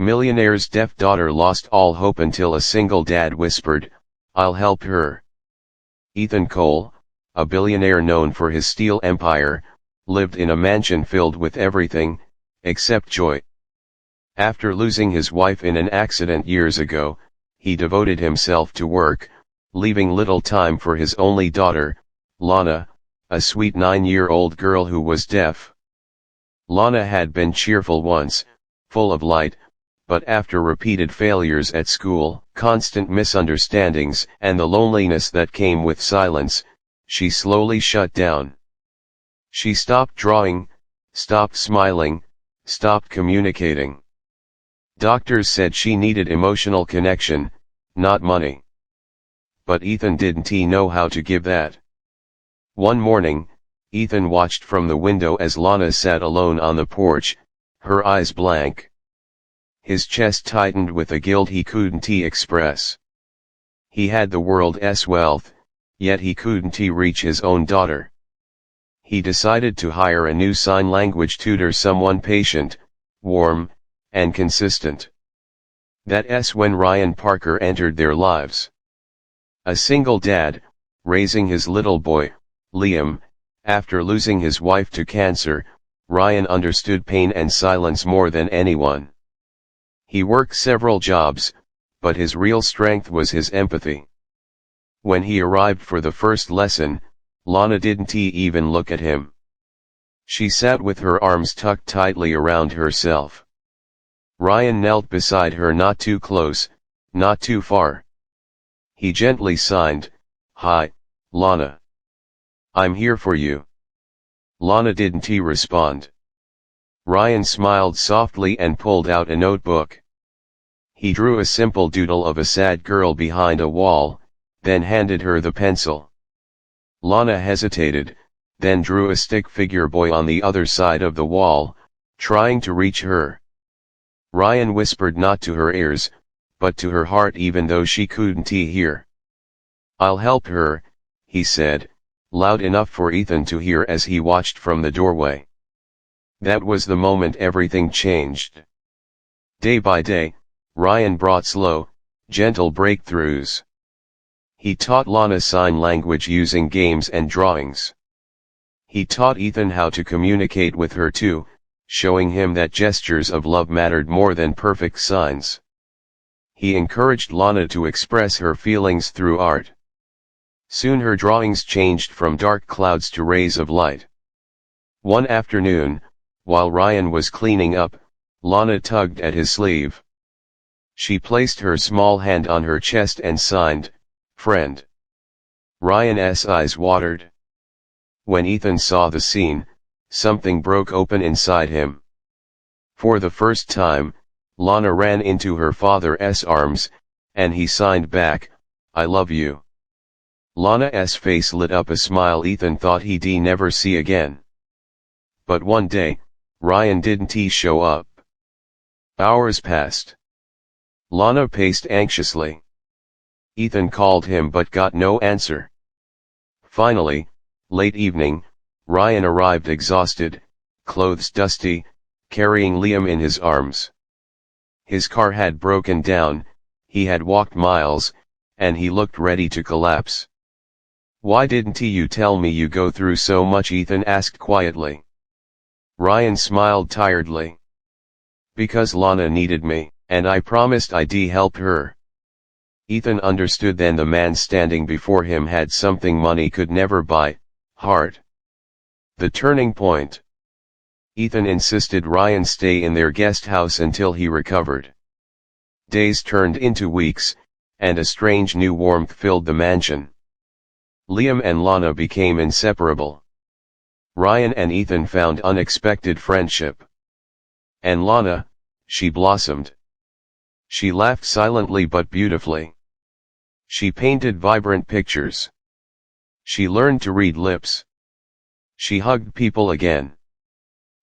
Millionaire's deaf daughter lost all hope until a single dad whispered, "I'll help her." Ethan Cole, a billionaire known for his steel empire, lived in a mansion filled with everything, except joy. After losing his wife in an accident years ago, he devoted himself to work, leaving little time for his only daughter, Lana, a sweet 9-year-old girl who was deaf. Lana had been cheerful once, full of light, but after repeated failures at school, constant misunderstandings, and the loneliness that came with silence, she slowly shut down. She stopped drawing, stopped smiling, stopped communicating. Doctors said she needed emotional connection, not money. But Ethan didn't know how to give that. One morning, Ethan watched from the window as Lana sat alone on the porch, her eyes blank. His chest tightened with a guilt he couldn't express. He had the world's wealth, yet he couldn't reach his own daughter. He decided to hire a new sign language tutor, someone patient, warm, and consistent. That's when Ryan Parker entered their lives. A single dad, raising his little boy, Liam, after losing his wife to cancer, Ryan understood pain and silence more than anyone. He worked several jobs, but his real strength was his empathy. When he arrived for the first lesson, Lana didn't even look at him. She sat with her arms tucked tightly around herself. Ryan knelt beside her, not too close, not too far. He gently signed, "Hi, Lana. I'm here for you." Lana didn't respond. Ryan smiled softly and pulled out a notebook. He drew a simple doodle of a sad girl behind a wall, then handed her the pencil. Lana hesitated, then drew a stick figure boy on the other side of the wall, trying to reach her. Ryan whispered not to her ears, but to her heart, even though she couldn't hear. "I'll help her," he said, loud enough for Ethan to hear as he watched from the doorway. That was the moment everything changed. Day by day, Ryan brought slow, gentle breakthroughs. He taught Lana sign language using games and drawings. He taught Ethan how to communicate with her too, showing him that gestures of love mattered more than perfect signs. He encouraged Lana to express her feelings through art. Soon her drawings changed from dark clouds to rays of light. One afternoon, while Ryan was cleaning up, Lana tugged at his sleeve. She placed her small hand on her chest and signed, "Friend." Ryan's eyes watered. When Ethan saw the scene, something broke open inside him. For the first time, Lana ran into her father's arms, and he signed back, "I love you." Lana's face lit up a smile Ethan thought he'd never see again. But one day, Ryan didn't show up. Hours passed. Lana paced anxiously. Ethan called him but got no answer. Finally, late evening, Ryan arrived exhausted, clothes dusty, carrying Liam in his arms. His car had broken down, he had walked miles, and he looked ready to collapse. "Why didn't you tell me you go through so much?" Ethan asked quietly. Ryan smiled tiredly. "Because Lana needed me, and I promised I'd help her." Ethan understood then the man standing before him had something money could never buy: heart. The turning point. Ethan insisted Ryan stay in their guest house until he recovered. Days turned into weeks, and a strange new warmth filled the mansion. Liam and Lana became inseparable. Ryan and Ethan found unexpected friendship. And Lana, she blossomed. She laughed silently but beautifully. She painted vibrant pictures. She learned to read lips. She hugged people again.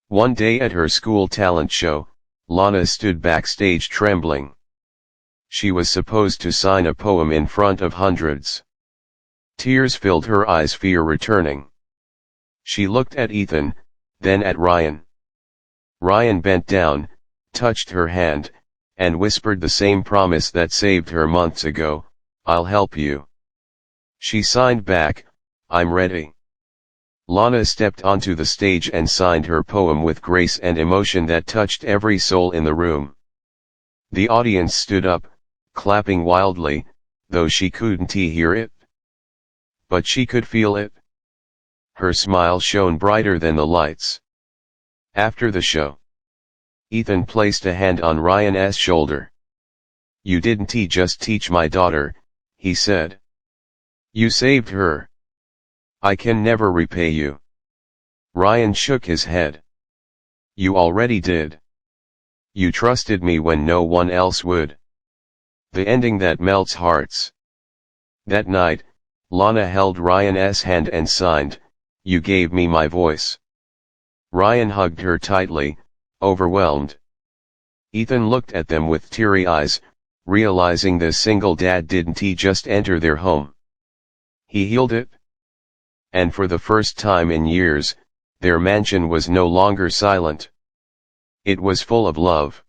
One day at her school talent show, Lana stood backstage trembling. She was supposed to sign a poem in front of hundreds. Tears filled her eyes, fear returning. She looked at Ethan, then at Ryan. Ryan bent down, touched her hand, and whispered the same promise that saved her months ago, "I'll help you." She signed back, "I'm ready." Lana stepped onto the stage and signed her poem with grace and emotion that touched every soul in the room. The audience stood up, clapping wildly, though she couldn't hear it. But she could feel it. Her smile shone brighter than the lights. After the show, Ethan placed a hand on Ryan's shoulder. "You didn't just teach my daughter," he said. "You saved her. I can never repay you." Ryan shook his head. "You already did. You trusted me when no one else would." The ending that melts hearts. That night, Lana held Ryan's hand and signed, "You gave me my voice." Ryan hugged her tightly, overwhelmed. Ethan looked at them with teary eyes, realizing the single dad didn't just enter their home. He healed it. And for the first time in years, their mansion was no longer silent. It was full of love.